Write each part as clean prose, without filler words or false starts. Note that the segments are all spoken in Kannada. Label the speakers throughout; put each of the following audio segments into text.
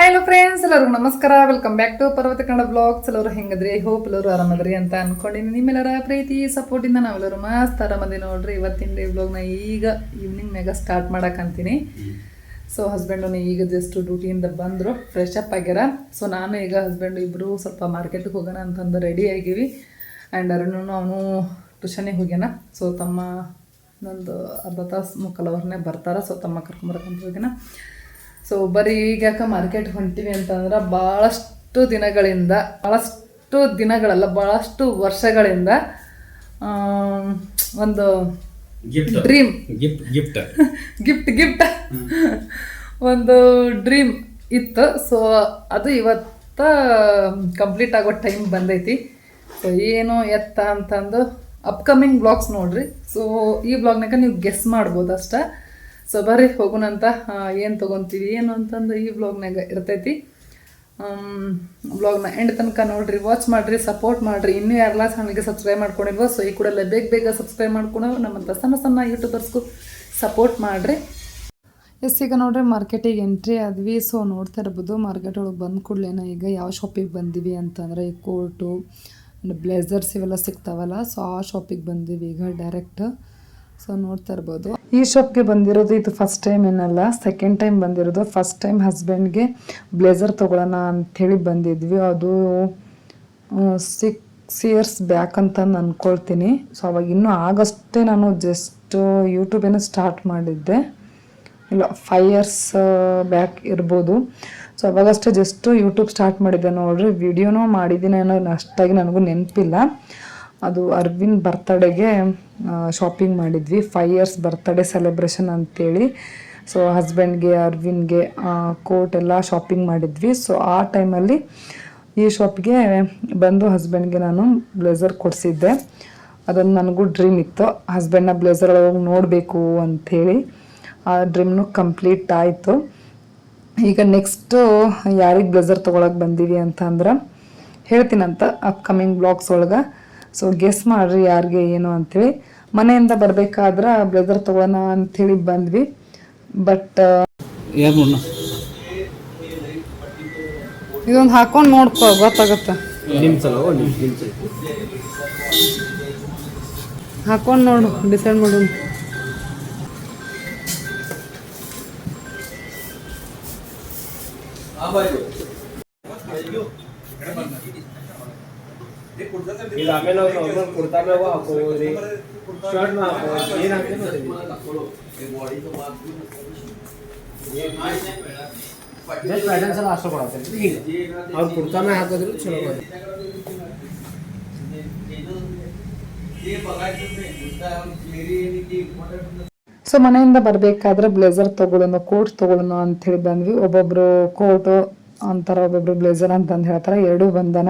Speaker 1: ಹಲೋ ಫ್ರೆಂಡ್ಸ್, ಎಲ್ಲರಿಗೂ ನಮಸ್ಕಾರ. ವೆಲ್ಕಮ್ ಬ್ಯಾಕ್ ಟು ಪರ್ವತ ಕನ್ನಡ ಬ್ಲಾಗ್ಸ್. ಎಲ್ಲರೂ ಹೆಂಗದ್ರಿ? ಹೋಪ್ ಎಲ್ಲರೂ ಆರಾಮದ್ರಿ ಅಂತ ಅನ್ಕೊಂಡಿನಿ. ನಿಮ್ಮೆಲ್ಲರ ಪ್ರೀತಿ ಸಪೋರ್ಟಿಂದ ನಾವೆಲ್ಲರೂ ಮಸ್ತ್ ಆರಾಮದಿ ನೋಡ್ರಿ. ಇವತ್ತಿನ ಡೇ ಬ್ಲಾಗ್ನ ಈಗ ಈವ್ನಿಂಗ್ ಮ್ಯಾಗ ಸ್ಟಾರ್ಟ್ ಮಾಡಕ್ಕಂತೀನಿ. ಸೊ ಹಸ್ಬೆಂಡನ್ನು ಈಗ ಜಸ್ಟ್ ಡ್ಯೂಟಿಯಿಂದ ಬಂದರು, ಫ್ರೆಶ್ ಅಪ್ ಆಗ್ಯಾರ. ಸೊ ನಾನು ಈಗ ಹಸ್ಬೆಂಡು ಇಬ್ಬರು ಸ್ವಲ್ಪ ಮಾರ್ಕೆಟ್ಗೆ ಹೋಗೋಣ ಅಂತಂದು ರೆಡಿ ಆಗಿವಿ. ಆ್ಯಂಡ್ ಅರುಣು ಅವನು ಟ್ಯೂಷನಿಗೆ ಹೋಗ್ಯಾನ. ಸೊ ತಮ್ಮ ಒಂದು ಅರ್ಧ ತಾಸು ಮುಕ್ಕಾಲು ಅವರ್ನೇ ಬರ್ತಾರೆ. ಸೊ ತಮ್ಮ ಕರ್ಕೊಂಬರಕ್ಕಂತ ಹೋಗ್ಯಾನ. ಸೊ ಬರೀ ಈಗ ಯಾಕೆ ಮಾರ್ಕೆಟ್ಗೆ ಹೊಂಟಿವಿ ಅಂತಂದ್ರೆ ಭಾಳಷ್ಟು ಭಾಳಷ್ಟು ವರ್ಷಗಳಿಂದ ಒಂದು ಡ್ರೀಮ್ ಗಿಫ್ಟ್ ಒಂದು ಡ್ರೀಮ್ ಇತ್ತು. ಸೊ ಅದು ಇವತ್ತ ಕಂಪ್ಲೀಟ್ ಆಗೋ ಟೈಮ್ ಬಂದೈತಿ. ಸೊ ಏನು ಎತ್ತ ಅಂತಂದು ಅಪ್ಕಮಿಂಗ್ ಬ್ಲಾಗ್ಸ್ ನೋಡ್ರಿ. ಸೊ ಈ ಬ್ಲಾಗ್ನಾಗ ನೀವು ಗೆಸ್ ಮಾಡ್ಬೋದು ಅಷ್ಟೇ. ಸೊ ಬರ್ರಿ ಹೋಗೋಣಂತ. ಏನು ತೊಗೊತೀವಿ ಏನು ಅಂತಂದು ಈ ಬ್ಲಾಗ್ನಾಗ ಇರ್ತೈತಿ. ಬ್ಲಾಗ್ನ ಎಂಡ್ ತನಕ ನೋಡ್ರಿ, ವಾಚ್ ಮಾಡಿರಿ, ಸಪೋರ್ಟ್ ಮಾಡಿರಿ. ಇನ್ನೂ ಯಾರೆಲ್ಲ ಚಾನಲ್ಗೆ ಸಬ್ಸ್ಕ್ರೈಬ್ ಮಾಡ್ಕೊಂಡಿಲ್ವೋ ಸೊ ಈ ಕೂಡಲೇ ಬೇಗ ಸಬ್ಸ್ಕ್ರೈಬ್ ಮಾಡ್ಕೊಂಡು ನಮ್ಮಂಥ ಸಣ್ಣ ಯೂಟ್ಯೂಬರ್ಸ್ಗೂ ಸಪೋರ್ಟ್ ಮಾಡಿರಿ. ಈಗ ನೋಡ್ರಿ ಮಾರ್ಕೆಟಿಗೆ ಎಂಟ್ರಿ ಆದ್ವಿ. ಸೊ ನೋಡ್ತಾ ಇರ್ಬೋದು ಮಾರ್ಕೆಟ್ ಒಳಗೆ ಬಂದ ಕೂಡಲೇನ ಈಗ ಯಾವ ಶಾಪಿಗೆ ಬಂದೀವಿ ಅಂತಂದರೆ ಈ ಕೋಟು ಬ್ಲೇಸರ್ಸ್ ಇವೆಲ್ಲ ಸಿಗ್ತಾವಲ್ಲ. ಸೊ ಆ ಶಾಪಿಗೆ ಬಂದೀವಿ ಈಗ ಡೈರೆಕ್ಟ್. ಸೊ ನೋಡ್ತಾ ಇರ್ಬೋದು ಈ ಶಾಪ್ಗೆ ಬಂದಿರೋದು ಇದು ಫಸ್ಟ್ ಟೈಮ್ ಏನಲ್ಲ, ಸೆಕೆಂಡ್ ಟೈಮ್ ಬಂದಿರೋದು. ಫಸ್ಟ್ ಟೈಮ್ ಹಸ್ಬೆಂಡ್ಗೆ ಬ್ಲೇಸರ್ ತೊಗೊಳ್ಳೋಣ ಅಂಥೇಳಿ ಬಂದಿದ್ವಿ. ಅದು 6 years ಬ್ಯಾಕ್ ಅಂತ ಅಂದ್ಕೊಳ್ತೀನಿ. ಸೊ ಅವಾಗ ಇನ್ನೂ ಆಗಷ್ಟೇ ನಾನು ಜಸ್ಟ್ ಯೂಟ್ಯೂಬೇನೋ ಸ್ಟಾರ್ಟ್ ಮಾಡಿದ್ದೆ, ಇಲ್ಲ 5 years ಬ್ಯಾಕ್ ಇರ್ಬೋದು. ಸೊ ಅವಾಗಷ್ಟೇ ಜಸ್ಟ್ ಯೂಟ್ಯೂಬ್ ಸ್ಟಾರ್ಟ್ ಮಾಡಿದ್ದೆ ನೋಡ್ರಿ. ವಿಡಿಯೋನೂ ಮಾಡಿದ್ದೀನಿ ಅನ್ನೋ ಅಷ್ಟಾಗಿ ನನಗೂ ನೆನಪಿಲ್ಲ. ಅದು ಅರ್ವಿನ್ ಬರ್ತಡೇಗೆ ಶಾಪಿಂಗ್ ಮಾಡಿದ್ವಿ, 5 years ಬರ್ತ್ಡೇ ಸೆಲೆಬ್ರೇಷನ್ ಅಂತೇಳಿ. ಸೊ ಹಸ್ಬೆಂಡ್ಗೆ ಅರ್ವಿನ್ಗೆ ಕೋಟ್ ಎಲ್ಲ ಶಾಪಿಂಗ್ ಮಾಡಿದ್ವಿ. ಸೊ ಆ ಟೈಮಲ್ಲಿ ಈ ಶಾಪ್ಗೆ ಬಂದು ಹಸ್ಬೆಂಡ್ಗೆ ನಾನು ಬ್ಲೇಸರ್ ಕೊಡಿಸಿದ್ದೆ. ಅದೊಂದು ನನಗೂ ಡ್ರೀಮ್ ಇತ್ತು, ಹಸ್ಬೆಂಡ್ನ ಬ್ಲೇಸರ್ ಒಳಗೆ ನೋಡಬೇಕು ಅಂಥೇಳಿ. ಆ ಡ್ರೀಮ್ನು ಕಂಪ್ಲೀಟ್ ಆಯಿತು. ಈಗ ನೆಕ್ಸ್ಟು ಯಾರಿಗೆ ಬ್ಲೇಸರ್ ತೊಗೊಳಕ್ಕೆ ಬಂದೀವಿ ಅಂತಂದ್ರೆ ಹೇಳ್ತೀನಂತ ಅಪ್ಕಮಿಂಗ್ ಬ್ಲಾಗ್ಸ್ ಒಳಗೆ. ಸೊ ಗೆಸ್ ಮಾಡಿರಿ ಯಾರಿಗೆ ಏನು ಅಂಥೇಳಿ. ಮನೆಯಿಂದ ಬರಬೇಕಾದ್ರೆ ಬ್ಲೇಸರ್ ತೊಗೊಳೋಣ ಅಂಥೇಳಿ ಬಂದ್ವಿ. ಬಟ್ ಇದೊಂದು ಹಾಕೊಂಡು ನೋಡ್ಕೊ ಗೊತ್ತಾಗುತ್ತೆ. ಹಾಕೊಂಡು ನೋಡು, ಡಿಸೈಡ್ ಮಾಡು.
Speaker 2: ಇದು ಆಮೇಲೆ ಅವ್ರು ಕುರ್ತಾ ಮ್ಯಾಗ ಹಾಕೋರಿ, ಶರ್ಟ್ ಮ್ಯಾಗ ಹಾಕೋರಿ, ಏನು ಹಾಕ್ತೀವಿ ಜಸ್ಟ್ ಪ್ಯಾಟರ್ನ್ಸ್ ಎಲ್ಲ ಅಷ್ಟು ಕೊಡತ್ತೀರಿ. ಈಗ ಅವ್ರು ಕುರ್ತಾ ಮ್ಯಾಗ ಹಾಕೋದ್ರು ಚಲೋ ಬರುತ್ತೆ.
Speaker 1: ಸೊ ಮನೆಯಿಂದ ಬರಬೇಕಾದ್ರೆ ಬ್ಲೇಸರ್ ತೊಗೊಳೋಣ, ಕೋಟ್ ತೊಗೊಳೋಣ ಅಂಥೇಳಿ ಬಂದ್ವಿ. ಒಬ್ಬೊಬ್ರು ಕೋಟು ಅಂತಾರೆ, ಒಬ್ಬೊಬ್ರು ಬ್ಲೇಸರ್ ಅಂತಂದು ಹೇಳ್ತಾರೆ. ಎರಡೂ ಬಂದನ.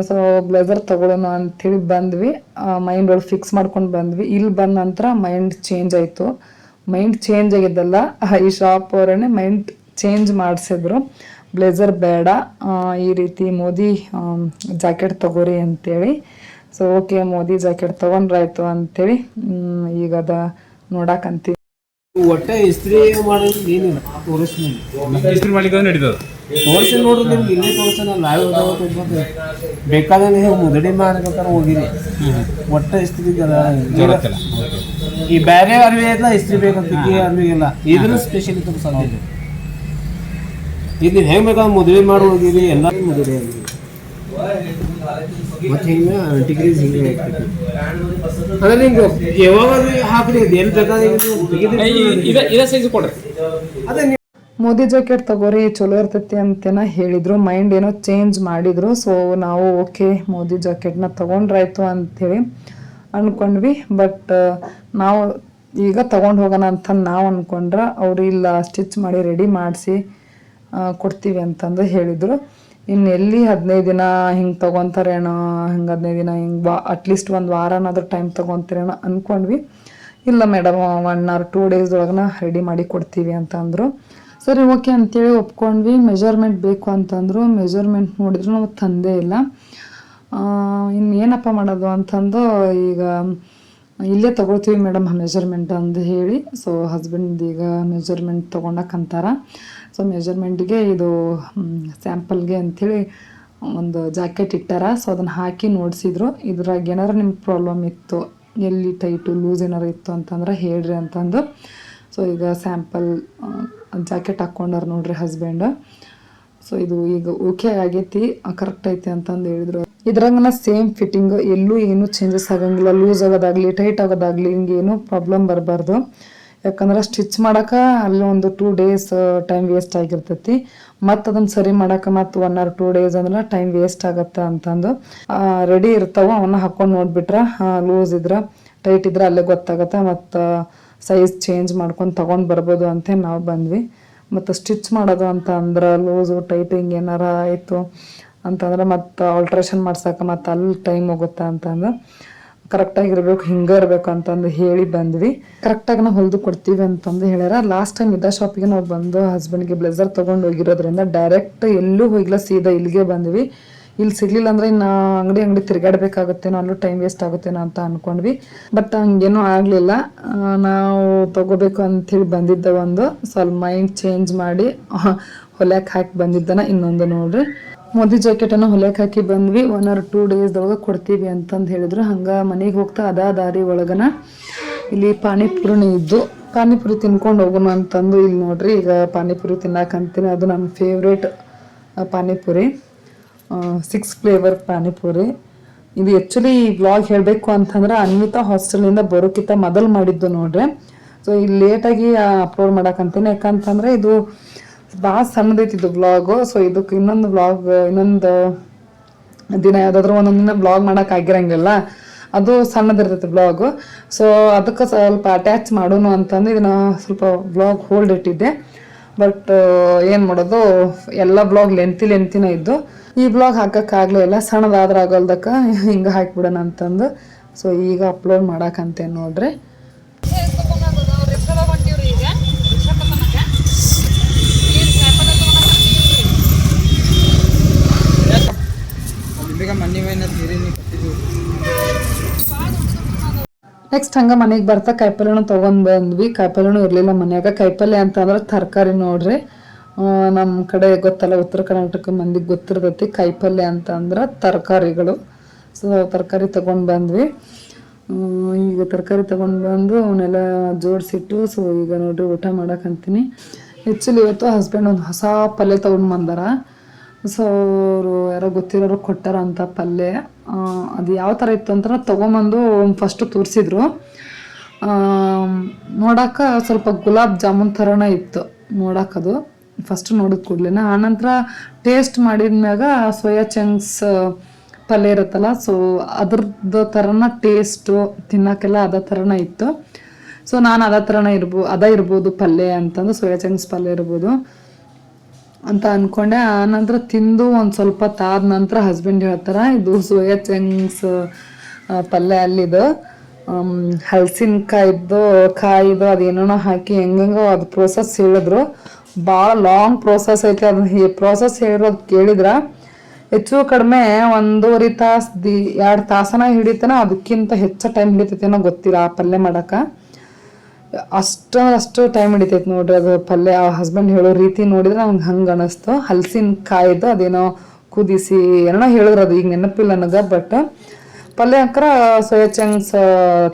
Speaker 1: ಸೊ ಬ್ಲೇಸರ್ ತೊಗೊಳೋಣ ಅಂಥೇಳಿ ಬಂದ್ವಿ. ಮೈಂಡ್ ಒಳಗೆ ಫಿಕ್ಸ್ ಮಾಡ್ಕೊಂಡು ಬಂದ್ವಿ. ಇಲ್ಲಿ ಬಂದ ನಂತರ ಮೈಂಡ್ ಚೇಂಜ್ ಆಯಿತು. ಮೈಂಡ್ ಚೇಂಜ್ ಆಗಿದ್ದಲ್ಲ, ಈ ಶಾಪ್ ಅವರೇ ಮೈಂಡ್ ಚೇಂಜ್ ಮಾಡಿಸಿದ್ರು. ಬ್ಲೇಸರ್ ಬೇಡ, ಈ ರೀತಿ ಮೋದಿ ಜಾಕೆಟ್ ತೊಗೋರಿ ಅಂತೇಳಿ. ಸೊ ಓಕೆ, ಮೋದಿ ಜಾಕೆಟ್ ತೊಗೊಂಡ್ರಾಯ್ತು ಅಂಥೇಳಿ ಈಗ ಅದ ನೋಡಕ್ಕಂತೀವಿ.
Speaker 2: ಒಟ್ಟೆ ಇಸ್ತ್ರಿ ಮಾಡೋದು ಏನಿಲ್ಲ, ತೋರಿಸ್ತೀನಿ.
Speaker 3: ಇಸ್ತ್ರಿ ಮಾಡ್ಲಿಕ್ಕೆ ನಡೀತದೆ.
Speaker 2: ತೋರಿಸಿ ನೋಡ್ರಿ, ನಿಮ್ಗೆ ಇಲ್ಲೇ ತೋರಿಸ್ತಾನೆ ಲೈವ್ ಬೇಕಾದಂಗೆ ಮುದಡಿ ಮಾಡ್ಬೇಕಾರೆ ಹೋಗಿರಿ. ಒಟ್ಟೆ ಇಸ್ತ್ರಿ ಈ ಬೇರೆ ಅರ್ವಿ ಎಲ್ಲ ಇಸ್ತ್ರಿ ಬೇಕಂತ ಅರ್ವಿಗೆಲ್ಲ ಇದ್ರ ಸ್ಪೆಷಲ್ ಇತ್ತು ಸಲ. ಇದು ಹೆಂಗೆ ಬೇಕಾದ್ರೆ ಮುದಡಿ ಮಾಡಿ ಹೋಗಿರಿ, ಎಲ್ಲ ಮುದಡಿ ಆಗಿರಿ. ಮತ್ತೆ ಹಿಂಗೆ ಡಿಗ್ರೀಸ್ ಹಿಂಗೆ ಅಂದ್ರೆ ನಿಮ್ಗೆ ಯಾವಾಗ ಹಾಕ್ರಿ, ಎಲ್ಲಿ ಬೇಕಾದ್ರೆ ಅದೇ
Speaker 1: ಮೋದಿ ಜಾಕೆಟ್ ತಗೋರಿ ಚಲೋ ಇರ್ತೈತಿ ಅಂತೇನ ಹೇಳಿದ್ರು. ಮೈಂಡ್ ಏನೋ ಚೇಂಜ್ ಮಾಡಿದ್ರು. ಸೊ ನಾವು ಓಕೆ ಮೋದಿ ಜಾಕೆಟ್ನ ತೊಗೊಂಡ್ರಾಯ್ತು ಅಂಥೇಳಿ ಅಂದ್ಕೊಂಡ್ವಿ. ಬಟ್ ನಾವು ಈಗ ತೊಗೊಂಡು ಹೋಗೋಣ ಅಂತ ನಾವು ಅಂದ್ಕೊಂಡ್ರೆ ಅವರು ಇಲ್ಲ ಸ್ಟಿಚ್ ಮಾಡಿ ರೆಡಿ ಮಾಡಿಸಿ ಕೊಡ್ತೀವಿ ಅಂತಂದು ಹೇಳಿದರು. ಇನ್ನು ಎಲ್ಲಿ 15 ದಿನ ಹಿಂಗೆ ತೊಗೊತಾರೇನೋ, ಹಿಂಗೆ 15 ದಿನ ಹಿಂಗೆ ಅಟ್ಲೀಸ್ಟ್ ಒಂದು ವಾರನಾದ್ರೂ ಟೈಮ್ ತೊಗೊತೀರೇನೋ ಅಂದ್ಕೊಂಡ್ವಿ. ಇಲ್ಲ ಮೇಡಮ್ 1 or 2 days ಒಳಗೆ ರೆಡಿ ಮಾಡಿ ಕೊಡ್ತೀವಿ ಅಂತಂದರು. ಸರಿ ಓಕೆ ಅಂತೇಳಿ ಒಪ್ಕೊಂಡ್ವಿ. ಮೆಜರ್ಮೆಂಟ್ ಬೇಕು ಅಂತಂದರು. ಮೆಜರ್ಮೆಂಟ್ ನೋಡಿದ್ರು ನಾವು ತಂದೇ ಇಲ್ಲ. ಇನ್ನು ಏನಪ್ಪ ಮಾಡೋದು ಅಂತಂದು ಈಗ ಇಲ್ಲೇ ತೊಗೊಳ್ತೀವಿ ಮೇಡಮ್ ಮೆಜರ್ಮೆಂಟ್ ಅಂದು ಹೇಳಿ. ಸೊ ಹಸ್ಬೆಂಡ್ ಈಗ ಮೆಜರ್ಮೆಂಟ್ ತೊಗೊಳಕ್ಕಂತಾರ. ಸೊ ಮೆಜರ್ಮೆಂಟ್ಗೆ ಇದು ಸ್ಯಾಂಪಲ್ಗೆ ಅಂಥೇಳಿ ಒಂದು ಜಾಕೆಟ್ ಇಟ್ಟಾರ. ಸೊ ಅದನ್ನು ಹಾಕಿ ನೋಡಿಸಿದ್ರು. ಇದ್ರಾಗ ಏನಾದ್ರು ನಿಮ್ಗೆ ಪ್ರಾಬ್ಲಮ್ ಇತ್ತು, ಎಲ್ಲಿ ಟೈಟು ಲೂಸ್ ಏನಾರು ಇತ್ತು ಅಂತಂದ್ರೆ ಹೇಳ್ರಿ ಅಂತಂದು. ಸೊ ಈಗ ಸ್ಯಾಂಪಲ್ ಜಾಕೆಟ್ ಹಾಕ್ಕೊಂಡಾರ ನೋಡ್ರಿ ಹಸ್ಬೆಂಡ್. ಸೊ ಇದು ಈಗ ಓಕೆ ಆಗೈತಿ, ಕರೆಕ್ಟ್ ಐತಿ ಅಂತಂದು ಹೇಳಿದ್ರು. ಇದ್ರಾಗನ ಸೇಮ್ ಫಿಟ್ಟಿಂಗ್, ಎಲ್ಲೂ ಏನೂ ಚೇಂಜಸ್ ಆಗಂಗಿಲ್ಲ. ಲೂಸ್ ಆಗೋದಾಗಲಿ ಟೈಟ್ ಆಗೋದಾಗಲಿ ಹಿಂಗೇನು ಪ್ರಾಬ್ಲಮ್ ಬರಬಾರ್ದು. ಯಾಕಂದ್ರೆ ಸ್ಟಿಚ್ ಮಾಡೋಕೆ ಅಲ್ಲಿ ಒಂದು 2 days ಟೈಮ್ ವೇಸ್ಟ್ ಆಗಿರ್ತೈತಿ. ಮತ್ತು ಅದನ್ನು ಸರಿ ಮಾಡೋಕೆ ಮತ್ತು 1 or 2 days ಅಂದ್ರೆ ಟೈಮ್ ವೇಸ್ಟ್ ಆಗತ್ತೆ ಅಂತಂದು ರೆಡಿ ಇರ್ತಾವೆ. ಅವನ್ನ ಹಾಕ್ಕೊಂಡು ನೋಡಿಬಿಟ್ರೆ ಲೂಸ್ ಇದ್ರೆ ಟೈಟ್ ಇದ್ರೆ ಅಲ್ಲೇ ಗೊತ್ತಾಗತ್ತೆ. ಮತ್ತು ಸೈಜ್ ಚೇಂಜ್ ಮಾಡ್ಕೊಂಡು ತೊಗೊಂಡು ಬರ್ಬೋದು ಅಂತ ನಾವು ಬಂದ್ವಿ. ಮತ್ತು ಸ್ಟಿಚ್ ಮಾಡೋದು ಅಂತ ಅಂದ್ರೆ ಲೂಸು ಟೈಟ್ ಹಿಂಗೆ ಏನಾರ ಆಯಿತು ಅಂತಂದ್ರೆ ಮತ್ತು ಆಲ್ಟ್ರೇಷನ್ ಮಾಡ್ಸೋಕೆ ಮತ್ತು ಅಲ್ಲಿ ಟೈಮ್ ಹೋಗುತ್ತೆ ಅಂತಂದು ಕರೆಕ್ಟಾಗಿರ್ಬೇಕು, ಹಿಂಗೆ ಇರಬೇಕು ಅಂತಂದು ಹೇಳಿ ಬಂದ್ವಿ. ಕರೆಕ್ಟಾಗಿ ನಾವು ಹೊಲಿದು ಕೊಡ್ತೀವಿ ಅಂತಂದು ಹೇಳ್ಯಾರ. ಲಾಸ್ಟ್ ಟೈಮ್ ಇದ್ದ ಶಾಪಿಗೆ ನಾವು ಬಂದು ಹಸ್ಬೆಂಡ್ಗೆ ಬ್ಲೇಸರ್ ತೊಗೊಂಡು ಹೋಗಿರೋದ್ರಿಂದ ಡೈರೆಕ್ಟ್ ಎಲ್ಲೂ ಹೋಗಿಲ್ಲ, ಸೀದಾ ಇಲ್ಲಿಗೆ ಬಂದ್ವಿ. ಇಲ್ಲಿ ಸಿಗ್ಲಿಲ್ಲ ಅಂದ್ರೆ ಇನ್ನು ಅಂಗಡಿ ತಿರುಗಾಡಬೇಕಾಗುತ್ತೇನೋ, ಅಲ್ಲೂ ಟೈಮ್ ವೇಸ್ಟ್ ಆಗುತ್ತೇನೋ ಅಂತ ಅಂದ್ಕೊಂಡ್ವಿ. ಬಟ್ ಹಂಗೇನೂ ಆಗಲಿಲ್ಲ. ನಾವು ತಗೋಬೇಕು ಅಂಥೇಳಿ ಬಂದಿದ್ದ ಒಂದು ಸ್ವಲ್ಪ ಮೈಂಡ್ ಚೇಂಜ್ ಮಾಡಿ ಹೊಲ್ಯಾಕೆ ಹಾಕಿ ಬಂದಿದ್ದಾನ ಇನ್ನೊಂದು ನೋಡ್ರಿ. ಮೋದಿ ಜಾಕೆಟನ್ನು ಹೊಲ್ಯಾಕೆ ಹಾಕಿ ಬಂದ್ವಿ. 1 or 2 days ಕೊಡ್ತೀವಿ ಅಂತಂದು ಹೇಳಿದ್ರು. ಹಂಗೆ ಮನೆಗೆ ಹೋಗ್ತಾ ಅದ ದಾರಿ ಒಳಗನ ಇಲ್ಲಿ ಪಾನಿಪುರಿನೇ ಇದ್ದು, ಪಾನಿಪುರಿ ತಿನ್ಕೊಂಡು ಹೋಗೋಣ ಅಂತಂದು ಇಲ್ಲಿ ನೋಡ್ರಿ ಈಗ ಪಾನಿಪುರಿ ತಿನ್ನಕಂತೀನಿ. ಅದು ನನ್ನ ಫೇವ್ರೇಟ್ ಪಾನಿಪುರಿ, 6 flavor ಪಾನಿಪುರಿ. ಇದು ಆ್ಯಕ್ಚುಲಿ ಈ ವ್ಲಾಗ್ ಹೇಳಬೇಕು ಅಂತಂದ್ರೆ ಅನ್ವಿತಾ ಹಾಸ್ಟೆಲಿಂದ ಬರೋಕ್ಕಿಂತ ಮೊದಲು ಮಾಡಿದ್ದು ನೋಡ್ರಿ. ಸೊ ಇಲ್ಲಿ ಲೇಟಾಗಿ ಅಪ್ಲೋಡ್ ಮಾಡಕಂತೀನಿ, ಯಾಕಂತಂದ್ರೆ ಇದು ಭಾಳ ಸಣ್ಣದೈತಿದ್ದು ವ್ಲಾಗು. ಸೊ ಇದಕ್ಕೆ ಇನ್ನೊಂದು ದಿನ ಯಾವುದಾದ್ರೂ ಒಂದೊಂದು ದಿನ ವ್ಲಾಗ್ ಮಾಡೋಕ್ಕಾಗಿರಂಗಿಲ್ಲ, ಅದು ಸಣ್ಣದಿರ್ತೈತಿ ವ್ಲಾಗು. ಸೊ ಅದಕ್ಕೆ ಸ್ವಲ್ಪ ಅಟ್ಯಾಚ್ ಮಾಡೋಣ ಅಂತಂದು ಇದನ್ನು ಸ್ವಲ್ಪ ವ್ಲಾಗ್ ಹೋಲ್ಡ್ ಇಟ್ಟಿದ್ದೆ. ಬಟ್ ಏನು ಮಾಡೋದು, ಎಲ್ಲ ವ್ಲಾಗ್ ಲೆಂತಿನೇ ಇದ್ದು. ಈ ವ್ಲಾಗ್ ಹಾಕೋಕ್ಕಾಗಲಿಲ್ಲ, ಸಣ್ಣದಾದ್ರೆ ಆಗೋಲ್ದಕ್ಕೆ ಹಿಂಗೆ ಹಾಕಿಬಿಡೋಣ ಅಂತಂದು. ಸೊ ಈಗ ಅಪ್ಲೋಡ್ ಮಾಡಕ್ಕಂತೇನು ನೋಡ್ರಿ. ನೆಕ್ಸ್ಟ್ ಹಂಗೆ ಮನೆಗೆ ಬರ್ತಾ ಕಾಯಿಪಲ್ಯನೂ ತೊಗೊಂಡು ಬಂದ್ವಿ. ಕಾಯಿಪಲ್ಯನೂ ಇರಲಿಲ್ಲ ಮನ್ಯಾಗ. ಕಾಯಿಪಲ್ಯ ಅಂತಂದ್ರೆ ತರಕಾರಿ ನೋಡ್ರಿ. ನಮ್ಮ ಕಡೆ ಗೊತ್ತಲ್ಲ, ಉತ್ತರ ಕರ್ನಾಟಕ ಮಂದಿಗೆ ಗೊತ್ತಿರ್ತೈತಿ ಕಾಯಿಪಲ್ಯ ಅಂತಂದ್ರೆ ತರಕಾರಿಗಳು. ಸೊ ತರಕಾರಿ ತೊಗೊಂಡು ಬಂದ್ವಿ. ಈಗ ತರಕಾರಿ ತೊಗೊಂಡು ಬಂದು ಅವನ್ನೆಲ್ಲ ಜೋಡಿಸಿಟ್ಟು ಸೊ ಈಗ ನೋಡ್ರಿ ಊಟ ಮಾಡಕ್ಕಂತೀನಿ. ಆ್ಯಕ್ಚುಲಿ ಇವತ್ತು ಹಸ್ಬೆಂಡ್ ಒಂದು ಹೊಸ ಪಲ್ಯ ತೊಗೊಂಡು ಬಂದಾರ. ಸೊ ಅವರು ಯಾರೋ ಗೊತ್ತಿರೋರು ಕೊಟ್ಟಾರ ಅಂತ ಪಲ್ಯ. ಅದು ಯಾವ ಥರ ಇತ್ತು ಅಂತ ತೊಗೊಂಬಂದು ಫಸ್ಟು ತೋರಿಸಿದ್ರು. ನೋಡೋಕೆ ಸ್ವಲ್ಪ ಗುಲಾಬ್ ಜಾಮೂನ್ ಥರನೇ ಇತ್ತು ನೋಡೋಕದು ಫಸ್ಟ್ ನೋಡಿದ ಕೂಡಲೇ. ಆನಂತರ ಟೇಸ್ಟ್ ಮಾಡಿದ್ಮ್ಯಾಗ ಸೋಯಾ ಚಂಕ್ಸ್ ಪಲ್ಯ ಇರುತ್ತಲ್ಲ, ಸೊ ಅದ್ರದ್ದು ಥರನ ಟೇಸ್ಟು ತಿನ್ನೋಕ್ಕೆಲ್ಲ ಅದೇ ಥರನೇ ಇತ್ತು. ಸೊ ನಾನು ಅದೇ ಥರನೇ ಇರ್ಬೋದು ಪಲ್ಯ ಅಂತಂದು, ಸೋಯಾ ಚಂಕ್ಸ್ ಪಲ್ಯ ಇರ್ಬೋದು ಅಂತ ಅಂದ್ಕೊಂಡೆ. ಆನಂತರ ತಿಂದು ಒಂದು ಸ್ವಲ್ಪ ತಾದ ನಂತರ ಹಸ್ಬೆಂಡ್ ಹೇಳ್ತಾರೆ ಇದು ಸೋಯಾ ಚಂಕ್ಸ್ ಪಲ್ಯ ಅಲ್ಲಿದು ಹಲಸಿನಕಾಯಿದ್ದು ಕಾಯಿದು ಅದೇನೋ ಹಾಕಿ ಹೆಂಗೋ ಅದು ಪ್ರೋಸೆಸ್ ಹೇಳಿದ್ರು. ಭಾಳ ಲಾಂಗ್ ಪ್ರೋಸೆಸ್ ಐತೆ. ಅದು ಪ್ರೋಸೆಸ್ ಹೇಳಿರೋದು ಕೇಳಿದ್ರೆ ಹೆಚ್ಚು ಕಡಿಮೆ 1.5 ತಾಸು 2 ತಾಸನ ಹಿಡಿತಾನ, ಅದಕ್ಕಿಂತ ಹೆಚ್ಚು ಟೈಮ್ ಹಿಡಿತೈತೇನೋ ಗೊತ್ತಿಲ್ಲ ಆ ಪಲ್ಯ ಮಾಡೋಕೆ. ಅಷ್ಟು ಟೈಮ್ ಹಿಡಿತೈತೆ ನೋಡ್ರಿ ಅದು ಪಲ್ಯ. ಹಸ್ಬೆಂಡ್ ಹೇಳೋ ರೀತಿ ನೋಡಿದ್ರೆ ನಮ್ಗೆ ಹಂಗೆ ಅನ್ನಿಸ್ತು. ಹಲಸಿನಕಾಯಿದು ಅದೇನೋ ಕುದಿಸಿ ಏನೋ ಹೇಳಿದ್ರು, ಅದು ಈಗ ನೆನಪಿಲ್ಲ ನನಗೆ. ಬಟ್ ಪಲ್ಯ ಅಂಕರ ಸೋಯಾ ಚಂಕ್ಸ್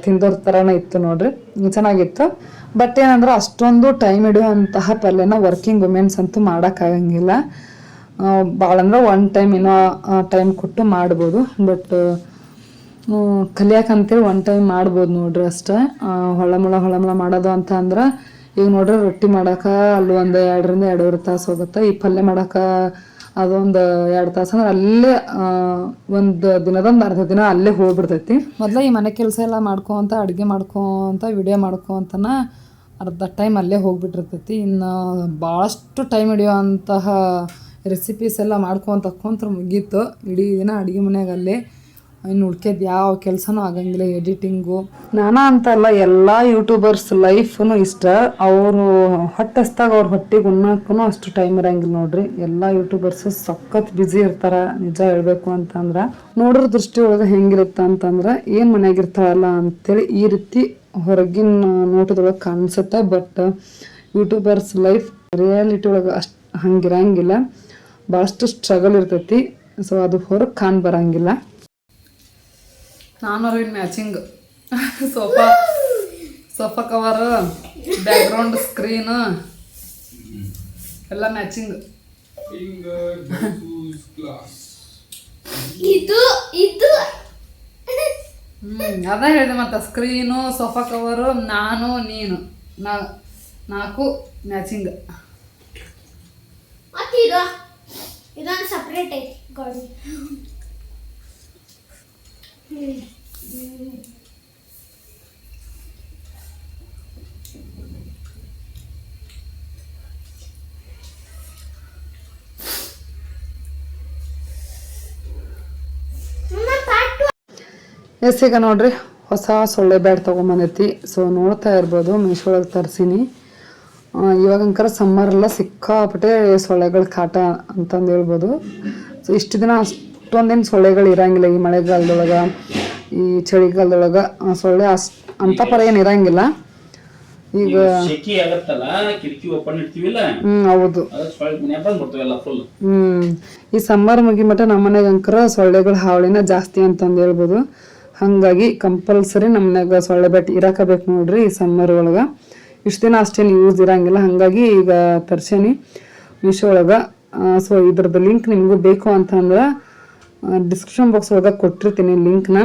Speaker 1: ತಿಂದೋರ್ ಥರನೇ ಇತ್ತು ನೋಡ್ರಿ, ಚೆನ್ನಾಗಿತ್ತು. ಬಟ್ ಏನಂದ್ರೆ ಅಷ್ಟೊಂದು ಟೈಮ್ ಹಿಡಿಯುವಂತಹ ಪಲ್ಯನ ವರ್ಕಿಂಗ್ ವುಮೆನ್ಸ್ ಅಂತೂ ಮಾಡೋಕ್ಕಾಗಂಗಿಲ್ಲ. ಭಾಳ ಅಂದ್ರೆ 1 time ಏನೋ ಟೈಮ್ ಕೊಟ್ಟು ಮಾಡ್ಬೋದು. ಬಟ್ ಕಲಿಯಾಕಂತೇಳಿ 1 time ಮಾಡ್ಬೋದು ನೋಡ್ರಿ ಅಷ್ಟೇ. ಹೊಳಮುಳ ಮಾಡೋದು ಅಂತ ಅಂದ್ರೆ ಈಗ ನೋಡ್ರಿ ರೊಟ್ಟಿ ಮಾಡೋಕೆ ಅಲ್ಲಿ ಒಂದು 2 ರಿಂದ 2.5 ತಾಸು ಹೋಗುತ್ತೆ. ಈ ಪಲ್ಯ ಮಾಡೋಕೆ ಅದೊಂದು 2 ತಾಸು ಅಂದ್ರೆ ಅಲ್ಲೇ ಒಂದು ದಿನದೊಂದು ಅರ್ಧ ದಿನ ಅಲ್ಲೇ ಹೋಗ್ಬಿಡ್ತೈತಿ. ಮೊದಲು ಈ ಮನೆ ಕೆಲಸ ಎಲ್ಲ ಮಾಡ್ಕೊತ ಅಡುಗೆ ಮಾಡ್ಕೊತ ವಿಡಿಯೋ ಮಾಡ್ಕೊತನ ಅರ್ಧ ಟೈಮ್ ಅಲ್ಲೇ ಹೋಗ್ಬಿಟ್ಟಿರ್ತೈತಿ. ಇನ್ನು ಭಾಳಷ್ಟು ಟೈಮ್ ಹಿಡಿಯುವಂತಹ ರೆಸಿಪೀಸ್ ಎಲ್ಲ ಮಾಡ್ಕೊಂತ ಮುಗೀತು. ಇಡೀ ದಿನ ಅಡುಗೆ ಮನೆಯಾಗ ಅಲ್ಲೇ. ಇನ್ನು ಉಳ್ಕೆದು ಯಾವ ಕೆಲಸನೂ ಆಗಂಗಿಲ್ಲ, ಎಡಿಟಿಂಗು. ನಾನಾ ಅಂತಲ್ಲ, ಎಲ್ಲ ಯೂಟ್ಯೂಬರ್ಸ್ ಲೈಫೂ ಇಷ್ಟ. ಅವರು ಹೊಟ್ಟೆಸ್ದಾಗ ಅವ್ರ ಹೊಟ್ಟೆಗೆ ಉಣ್ಣಕ್ಕೂ ಅಷ್ಟು ಟೈಮ್ ಇರಂಗಿಲ್ಲ ನೋಡ್ರಿ. ಎಲ್ಲ ಯೂಟ್ಯೂಬರ್ಸ್ ಸಖತ್ ಬ್ಯುಸಿ ಇರ್ತಾರೆ ನಿಜ ಹೇಳ್ಬೇಕು ಅಂತಂದ್ರೆ. ನೋಡ್ರ ದೃಷ್ಟಿ ಒಳಗೆ ಹೆಂಗಿರುತ್ತೆ ಅಂತಂದ್ರೆ ಏನು ಮನೆಯಾಗಿರ್ತಾರಲ್ಲ ಅಂತೇಳಿ ಈ ರೀತಿ ಹೊರಗಿನ ನೋಟದೊಳಗೆ ಕಾಣಿಸುತ್ತೆ. ಬಟ್ ಯೂಟ್ಯೂಬರ್ಸ್ ಲೈಫ್ ರಿಯಾಲಿಟಿ ಒಳಗೆ ಅಷ್ಟು ಹಂಗಿರಂಗಿಲ್ಲ, ಭಾಳಷ್ಟು ಸ್ಟ್ರಗಲ್ ಇರ್ತೈತಿ. ಸೊ ಅದು ಹೊರಗೆ ಕಾಣ್ ಬರಂಗಿಲ್ಲ. ನಾನು Arvind matching sofa cover, background screen ಎಲ್ಲ ಮ್ಯಾಚಿಂಗ್. ಅದ ಹೇಳಿದೆ ಮತ್ತೆ, ಸ್ಕ್ರೀನು, ಸೋಫಾ ಕವರು, ನಾನು ನೀನು ನಾಲ್ಕು ಮ್ಯಾಚಿಂಗ್.
Speaker 3: ಇದೊಂದು ಸಪ್ರೇಟ್ ಐತಿ ಗಾಡಿ.
Speaker 1: ಎಸ್, ಈಗ ನೋಡ್ರಿ ಹೊಸ ಸೊಳ್ಳೆ ಬ್ಯಾಟ್ ತೊಗೊಂಬಂದೈತಿ. ಸೊ ನೋಡ್ತಾ ಇರ್ಬೋದು, ಮೀಶೋ ಒಳಗೆ ತರಿಸೀನಿ. ಇವಾಗಂಕರ ಸಮ್ಮರೆಲ್ಲ ಸಿಕ್ಕಾಪಟ್ಟೆ ಸೊಳ್ಳೆಗಳ ಕಾಟ ಅಂತಂದು ಹೇಳ್ಬೋದು. ಸೊ ಇಷ್ಟು ದಿನ ಅಷ್ಟೊಂದೇನು ಸೊಳ್ಳೆಗಳು ಇರಂಗಿಲ್ಲ. ಈ ಮಳೆಗಾಲದೊಳಗೆ, ಈ ಚಳಿಗಾಲದೊಳಗೆ ಸೊಳ್ಳೆ ಅಂತ ಪರ ಏನು ಇರಂಗಿಲ್ಲ. ಈಗ ಹೌದು, ಈ ಸಮ್ಮರ್ ಮುಗಿಮಟ ನಮ್ಮ ಮನೆಗಂಕರ ಸೊಳ್ಳೆಗಳ ಹಾವಳಿನ ಜಾಸ್ತಿ ಅಂತಂದು ಹೇಳ್ಬೋದು. ಹಾಗಾಗಿ ಕಂಪಲ್ಸರಿ ನಮ್ಮ ಮನ್ಯಾಗ ಸೊಳ್ಳೆ ಬ್ಯಾಟ್ ಇರಾಕಬೇಕು ನೋಡ್ರಿ ಈ ಸಮ್ಮರ್ ಒಳಗೆ. ಇಷ್ಟು ದಿನ ಅಷ್ಟೇನು ಯೂಸ್ ಇರಂಗಿಲ್ಲ, ಹಾಗಾಗಿ ಈಗ ತರ್ಸೇನಿ ಮೀಶೋ ಒಳಗೆ. ಸೊ ಇದ್ರದ್ದು ಲಿಂಕ್ ನಿಮಗೂ ಬೇಕು ಅಂತಂದ್ರೆ ಡಿಸ್ಕ್ರಿಪ್ಷನ್ ಬಾಕ್ಸ್ ಒಳಗೆ ಕೊಟ್ಟಿರ್ತೀನಿ ಲಿಂಕ್ನ.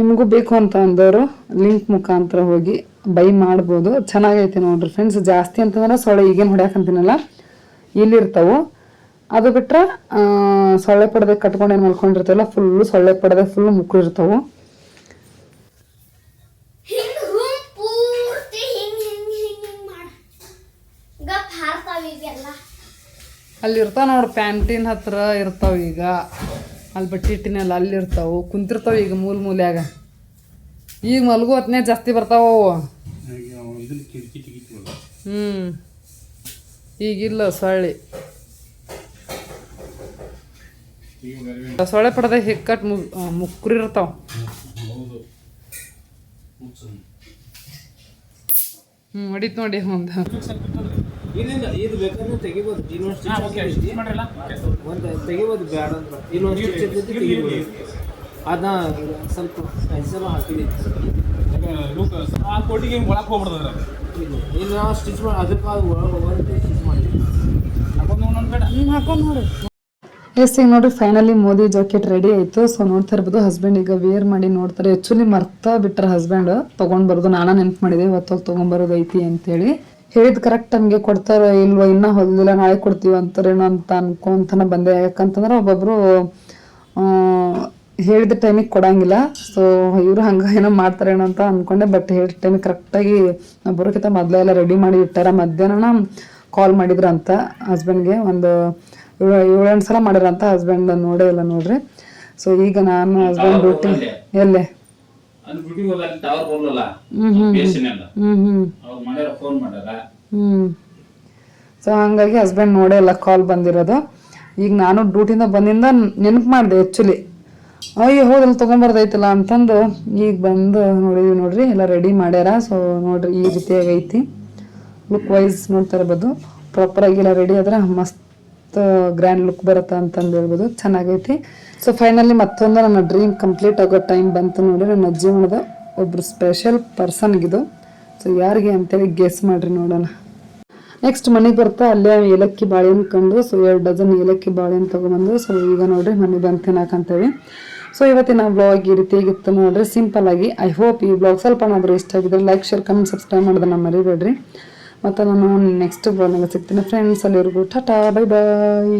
Speaker 1: ನಿಮಗೂ ಬೇಕು ಅಂತ ಅಂದವರು ಲಿಂಕ್ ಮುಖಾಂತರ ಹೋಗಿ ಬೈ ಮಾಡ್ಬೋದು. ಚೆನ್ನಾಗೈತೆ ನೋಡ್ರಿ ಫ್ರೆಂಡ್ಸ್. ಜಾಸ್ತಿ ಅಂತಂದ್ರೆ ಸೊಳ್ಳೆ ಈಗೇನು ಹೊಡ್ಯಾಕಂತೀನಲ್ಲ ಇಲ್ಲಿರ್ತಾವೆ. ಅದು ಬಿಟ್ರೆ ಸೊಳ್ಳೆ ಪಡೆದೆ ಕಟ್ಕೊಂಡು ಏನು ಮಾಡ್ಕೊಂಡಿರ್ತಾವಲ್ಲ, ಫುಲ್ಲು ಸೊಳ್ಳೆ ಪಡೆದೆ ಫುಲ್ ಮುಕ್ಳಿರ್ತಾವೆ. ಅಲ್ಲಿ ಇರ್ತಾವ ನೋಡ್ರಿ, ಪ್ಯಾಂಟಿನ ಹತ್ರ ಇರ್ತಾವ. ಈಗ ಅಲ್ಲಿ ಬಟ್ಟೆ ಇಟ್ಟಿನಲ್ಲ ಅಲ್ಲಿ ಇರ್ತಾವೆ, ಕುಂತಿರ್ತಾವ ಈಗ ಮೂಲ್ಯಾಗ. ಈಗ ಮಲ್ಗು ಹೊತ್ನೇ ಜಾಸ್ತಿ ಬರ್ತಾವ. ಈಗಿಲ್ಲ ಸೊಳ್ಳೆ. ಸೊಳ್ಳೆ ಪಡೆದ ಹಿಕ್ಕಟ್ ಮುಕ್ರಿ ಇರ್ತಾವ. ಹೊಡಿತ್ ನೋಡಿ ಒಂದು
Speaker 2: ಇದು ಬೇಕಾದ್ರೆ ತೆಗಿಬೋದು. ಒಂದು ತೆಗಿಬೋದು, ಬ್ಯಾಡ ಅಂತ ಇನ್ನೊಂದು ತೆಗಿಬೋದು. ಅದನ್ನ ಸ್ವಲ್ಪ ಐಸೆಲ್ಲ ಹಾಕಿದೆ. ಆ ಕೋಟಿಗೆ ಒಳಗೆ ಹೋಗ್ಬಿಡ್ತದ. ಇನ್ನು ನಾವು ಸ್ಟಿಚ್ ಮಾಡಿ ಅದಕ್ಕೆ ಒಳಗೆ ಸ್ಟಿಚ್ ಮಾಡಿದ್ವಿ.
Speaker 1: ಹಾಕೊಂಡು ನೋಡಿ. ಎಸ್, ಈಗ ನೋಡ್ರಿ ಫೈನಲಿ ಮೋದಿ ಜಾಕೆಟ್ ರೆಡಿ ಆಯಿತು. ಸೊ ನೋಡ್ತಾ ಇರ್ಬೋದು, ಹಸ್ಬೆಂಡ್ ಈಗ ವೇರ್ ಮಾಡಿ ನೋಡ್ತಾರೆ. ಆ್ಯಕ್ಚುಲಿ ಮರ್ತಾ ಬಿಟ್ರೆ ಹಸ್ಬೆಂಡ್ ತೊಗೊಂಡ್ಬರೋದು. ನಾನಾ ನೆನ್ಪು ಮಾಡಿದೆ ಇವತ್ತೋಗಿ ತೊಗೊಂಬರೋದು ಐತಿ ಅಂತೇಳಿ. ಹೇಳಿದ್ ಕರೆಕ್ಟ್ ನಮಗೆ ಕೊಡ್ತಾರೋ ಇಲ್ವೋ, ಇನ್ನೂ ಹೊಲಿಲ್ಲ, ನಾಳೆ ಕೊಡ್ತೀವಿ ಅಂತಾರೇನೋ ಅಂತ ಅನ್ಕೊಂತನ ಬಂದೆ. ಯಾಕಂತಂದ್ರೆ ಒಬ್ಬೊಬ್ರು ಹೇಳಿದ ಟೈಮಿಗೆ ಕೊಡಂಗಿಲ್ಲ. ಸೊ ಇವರು ಹಂಗೆ ಏನೋ ಮಾಡ್ತಾರೇನೋ ಅಂತ ಅಂದ್ಕೊಂಡೆ. ಬಟ್ ಹೇಳಿದ ಟೈಮಿಗೆ ಕರೆಕ್ಟಾಗಿ ಬರೋಕ್ಕಿಂತ ಮೊದಲೇ ಎಲ್ಲ ರೆಡಿ ಮಾಡಿ ಇಟ್ಟಾರ. ಮಧ್ಯಾಹ್ನ ಕಾಲ್ ಮಾಡಿದ್ರಂತ ಹಸ್ಬೆಂಡ್ಗೆ. ಒಂದು 7-8 ಸಲ ಮಾಡಿರಂತ. ಹಸ್ಬೆಂಡ್ ನೋಡೇ ಇಲ್ಲ ನೋಡ್ರಿ. ಸೊ ಈಗ ನಾನು ಹಸ್ಬೆಂಡ್ ಡ್ಯೂಟಿ ಎಲ್ಲೇ ಸೊ ಹಂಗಾಗಿ ಹಸ್ಬೆಂಡ್ ನೋಡೇ ಇಲ್ಲ, ಕಾಲ್ ಬಂದಿರೋದು. ಈಗ ನಾನು ಡ್ಯೂಟಿಯಿಂದ ಬಂದಿಂದ ನೆನಪು ಮಾಡಿದೆ ಆ್ಯಕ್ಚುಲಿ. ಅಯ್ಯೋ ಹೋದಲ್ಲಿ ತೊಗೊಂಬರ್ದೈತಲ್ಲ ಅಂತಂದು ಈಗ ಬಂದು ನೋಡಿದ್ವಿ ನೋಡ್ರಿ, ಎಲ್ಲ ರೆಡಿ ಮಾಡ್ಯಾರ. ಸೊ ನೋಡ್ರಿ ಈ ರೀತಿಯಾಗಿ ಐತಿ. ಲುಕ್ ವೈಸ್ ನೋಡ್ತಾ ಇರ್ಬೋದು, ಪ್ರಾಪರಾಗಿ ಎಲ್ಲ ರೆಡಿ ಆದ್ರೆ ಮಸ್ತ್ ಗ್ರ್ಯಾಂಡ್ ಲುಕ್ ಬರುತ್ತೆ ಅಂತಂದು ಹೇಳ್ಬೋದು. ಚೆನ್ನಾಗೈತಿ. ಸೊ ಫೈನಲಿ ಮತ್ತೊಂದು ನನ್ನ ಡ್ರೀಮ್ ಕಂಪ್ಲೀಟ್ ಆಗೋ ಟೈಮ್ ಬಂತು ನೋಡಿ. ನನ್ನ ಜೀವನದ ಒಬ್ರು ಸ್ಪೆಷಲ್ ಪರ್ಸನ್ಗಿದು. ಸೊ ಯಾರಿಗೆ ಅಂತೇಳಿ ಗೆಸ್ ಮಾಡ್ರಿ ನೋಡೋಣ. ನೆಕ್ಸ್ಟ್ ಮನೆಗೆ ಬರ್ತಾ ಅಲ್ಲೇ ಏಲಕ್ಕಿ ಬಾಳೆಹಣ್ಣು ಕಂಡು, ಸೊ 2 ಡಜನ್ ಏಲಕ್ಕಿ ಬಾಳೆಹಣ್ಣು ತೊಗೊಂಬಂದು. ಸೊ ಈಗ ನೋಡ್ರಿ ಮನೆ ಬಂದು ತಿನ್ನಾಕಂತೇವಿ. ಸೊ ಇವತ್ತಿನ ಬ್ಲಾಗ್ ಈ ರೀತಿಯಾಗಿತ್ತು ನೋಡ್ರಿ, ಸಿಂಪಲ್ ಆಗಿ. ಐ ಹೋಪ್ ಈ ಬ್ಲಾಗ್ ಸ್ವಲ್ಪನಾದರೂ ಇಷ್ಟ ಆಗಿದ್ರೆ ಲೈಕ್, ಶೇರ್, ಕಮೆಂಟ್, ಸಬ್ಸ್ಕ್ರೈಬ್ ಮಾಡೋದನ್ನ ಮರಿಬೇಡ್ರಿ. ಮತ್ತು ನಾನು ನೆಕ್ಸ್ಟ್ ಬ್ಲಾಗ್ನಾಗ ಸಿಗ್ತೀನಿ ಫ್ರೆಂಡ್ಸ್. ಅಲ್ಲಿವರೆಗೂ ಟಾಟಾ, ಬೈ ಬಾಯ್.